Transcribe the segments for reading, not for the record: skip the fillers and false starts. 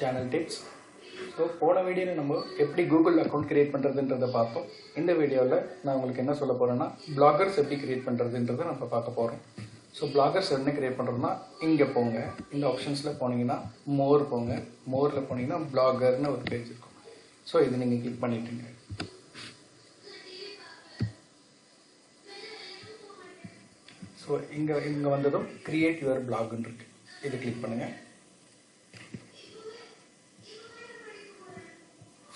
channel tips. So போன வீடியோல நம்ம எப்படி Google அக்கவுண்ட் கிரியேட் பண்றதுன்றத பார்த்தோம். இந்த வீடியோல நான் உங்களுக்கு என்ன சொல்ல போறேன்னா bloggers எப்படி கிரியேட் பண்றதுன்றத நம்ம பார்க்க போறோம். So bloggers என்ன கிரியேட் பண்றதுன்னா இங்க போங்க. இந்த ஆப்ஷன்ஸ்ல போனீங்கன்னா more போங்க. moreல போனீங்கன்னா bloggerன்னு ஒரு பேஜ் இருக்கும். So இது நீங்க கிளிக் பண்ணிட்டீங்க. So இங்க வந்ததும் create your blog ன்னு இருக்கு. இத கிளிக் பண்ணுங்க.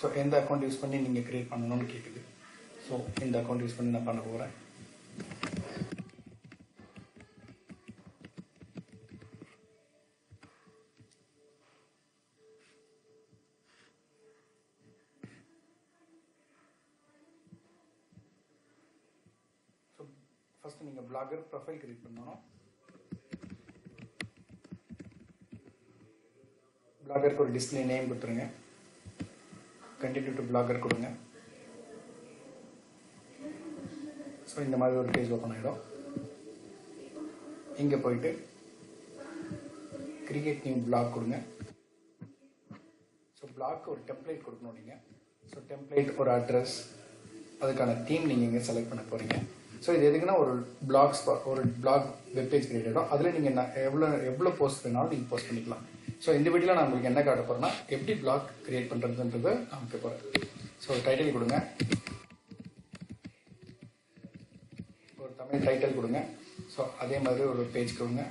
So இந்த அக்கவுண்ட் யூஸ் பண்ணி நீங்க கிரியேட் பண்ணனும்னு கேக்குது. So இந்த அக்கவுண்ட் யூஸ் பண்ணி நான் பண்ண போறேன். So ஃபர்ஸ்ட் நீங்க blogger ப்ரொஃபைல் கிரியேட் பண்ணனும். blogger ஒரு டிஸ்ப்ளே நேம் கொடுத்துருங்க. Continue to blogger கொடுங்க. So இந்த மாதிரி ஒரு பேஜ் ஓபன் ஆயிடும். இங்க போயிட்டு create new blog கொடுங்க. So blog ஒரு டெம்ப்ளேட் கொடுக்கணும் நீங்க. So டெம்ப்ளேட் ஒரு அட்ரஸ் அதுக்கான தீம் நீங்க இங்க செலக்ட் பண்ண போறீங்க. So இது எதுக்குன்னா ஒரு blog வெப் பேஜ் கிரியேட் ஆயிடும். அதுல நீங்க எவ்வளவு போஸ்ட் வேணாலும் நீங்க போஸ்ட் பண்ணிக்கலாம். So இந்த வீடியோல நான் உங்களுக்கு என்ன காட்ட போறேன்னா எப்படி blog கிரியேட் பண்றதுன்றத காமிக்க போறேன். So டைட்டில் கொடுங்க. ஒரு தமிழ் டைட்டில் கொடுங்க. So அதே மாதிரி ஒரு பேஜ் கொடுங்க.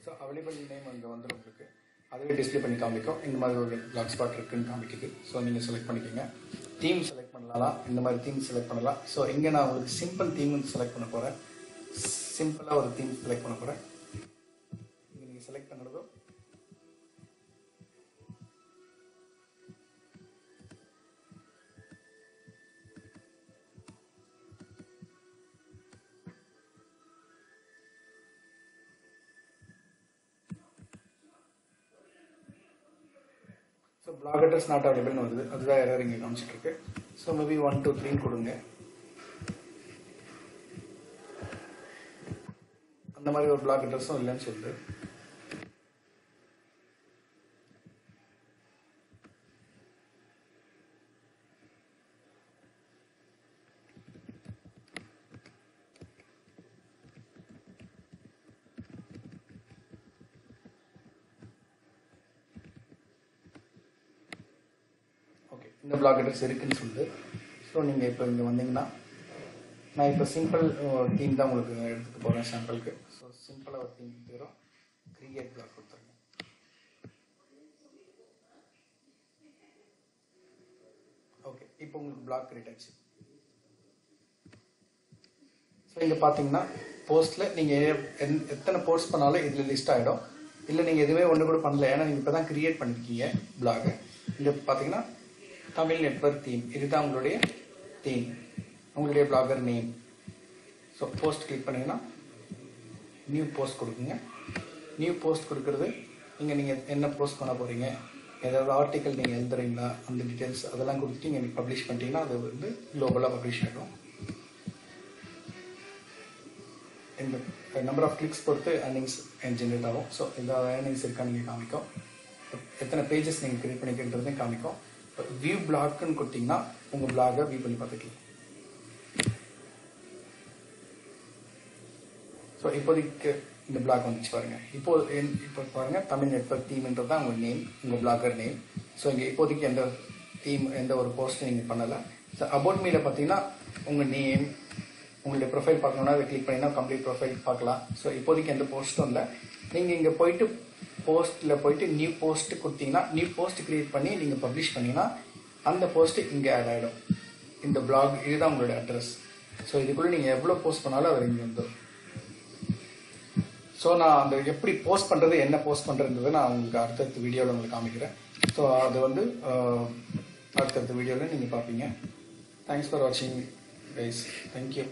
So அவைலபிள் நேம் அங்க வந்துரும் உங்களுக்கு. அதுவே டிஸ்ப்ளே பண்ணி காமிக்கும். இந்த மாதிரி ஒரு blog spot இருக்குன்னு காமிக்குது. So நீங்க செலக்ட் பண்ணிக்கங்க. தீம் செலக்ட் பண்ணலாம். இந்த மாதிரி தீம் செலக்ட் பண்ணலாம். So இங்க நான் உங்களுக்கு சிம்பிள் தீம் செலக்ட் பண்ண போறேன். சிம்பிளா ஒரு தீம் செலக்ட் பண்ண போறேன். செலக்ட் பண்ணுறதோ ஸோ பிளாக் அட்ரஸ் நாட் அவைலபிள்னு வருது. அதுதான் எரர் இங்கே காமிச்சிட்டு இருக்கு. ஸோ மேபி 1 2 3 கொடுங்க. அந்த மாதிரி ஒரு பிளாக் அட்ரஸும் இல்லைன்னு சொல்லுது. இந்த பிளாக் அட்ரஸ் இருக்குன்னு சொல்லுது. ஸோ நீங்கள் இப்போ இங்கே வந்தீங்கன்னா நான் இப்போ சிம்பிள் தீம் தான் உங்களுக்கு எடுத்துக்க போகிறேன் சாம்பிளுக்கு. ஸோ சிம்பிளாக ஒரு தீம் தரும். கிரியேட் பிளாக் கொடுத்துருங்க. ஓகே, இப்போ உங்களுக்கு பிளாக் கிரியேட் ஆச்சு. ஸோ இங்கே பார்த்தீங்கன்னா போஸ்ட்டில் நீங்கள் எத்தனை போஸ்ட் பண்ணாலும் இதில் லிஸ்ட் ஆகிடும். இல்லை நீங்கள் எதுவுமே ஒன்று கூட பண்ணல, ஏன்னா நீங்கள் இப்போ தான் கிரியேட் பண்ணியிருக்கீங்க பிளாகை. இங்கே பார்த்தீங்கன்னா தமிழ் நெட்வொர்க் தீம், இதுதான் உங்களுடைய தீம், உங்களுடைய blogger name. So post click பண்ணீங்கன்னா நியூ போஸ்ட் கொடுக்குங்க. நியூ போஸ்ட் கொடுக்கறது நீங்கள் என்ன போஸ்ட் பண்ண போகிறீங்க, ஏதாவது ஆர்டிக்கல் நீங்கள் எழுதுறீங்களா, அந்த டீட்டெயில்ஸ் அதெல்லாம் கொடுத்துட்டு நீங்கள் பப்ளிஷ் பண்ணிட்டீங்கன்னா அது வந்து குளோபலாக பப்ளிஷ் ஆகிடும். இந்த நம்பர் ஆஃப் கிளிக்ஸ் பொறுத்து ஏர்னிங்ஸ் ஜென்ரேட் ஆகும். ஸோ இந்த ஏர்னிங்ஸ் இருக்கா நீங்கள் காமிக்கும். எத்தனை பேஜஸ் நீங்கள் கிரியேட் பண்ணிக்கிறதுன்னு காமிக்கும். வியூ பிளாக்னு கொடுத்தீங்கன்னா உங்க பிளாகை வியூ பண்ணி பார்த்துக்கலாம். ஸோ இப்போதைக்கு இந்த பிளாக் வந்துச்சு பாருங்க. இப்போ பாருங்க தமிழ் நெட்வொர்க் தீம்ன்றது தான் உங்க நேம், உங்க பிளாகர் நேம். ஸோ இங்கே இப்போதைக்கு எந்த தீம் எந்த ஒரு போஸ்ட் நீங்கள் பண்ணலை. ஸோ அபவுட் மீல பார்த்தீங்கன்னா உங்க நேம், உங்களுடைய ப்ரொஃபைல் பார்க்கணும்னா அதை கிளிக் பண்ணிங்கன்னா கம்ப்ளீட் ப்ரொஃபைல் பார்க்கலாம். ஸோ இப்போதைக்கு எந்த போஸ்ட்டும் இல்லை. நீங்கள் இங்கே போயிட்டு போஸ்ட்டில் போயிட்டு நியூ போஸ்ட் கொடுத்தீங்கன்னா நியூ போஸ்ட் கிரியேட் பண்ணி நீங்கள் பப்ளிஷ் பண்ணிங்கன்னா அந்த போஸ்ட் இங்கே ஆட் ஆகிடும். இந்த பிளாக் இதுதான் உங்களோட அட்ரஸ். ஸோ இதுக்குள்ளே நீங்கள் எவ்வளோ போஸ்ட் பண்ணாலும் அது இங்கே வந்துடும். ஸோ நான் அந்த எப்படி போஸ்ட் பண்ணுறது, என்ன போஸ்ட் பண்ணுறதுன்றதை நான் உங்களுக்கு அடுத்தடுத்த வீடியோவில் உங்களுக்கு காமிக்கிறேன். ஸோ அது வந்து அடுத்தடுத்த வீடியோவில் நீங்கள் பார்ப்பீங்க. தேங்க்ஸ் ஃபார் வாட்சிங் கைஸ். தேங்க்யூ.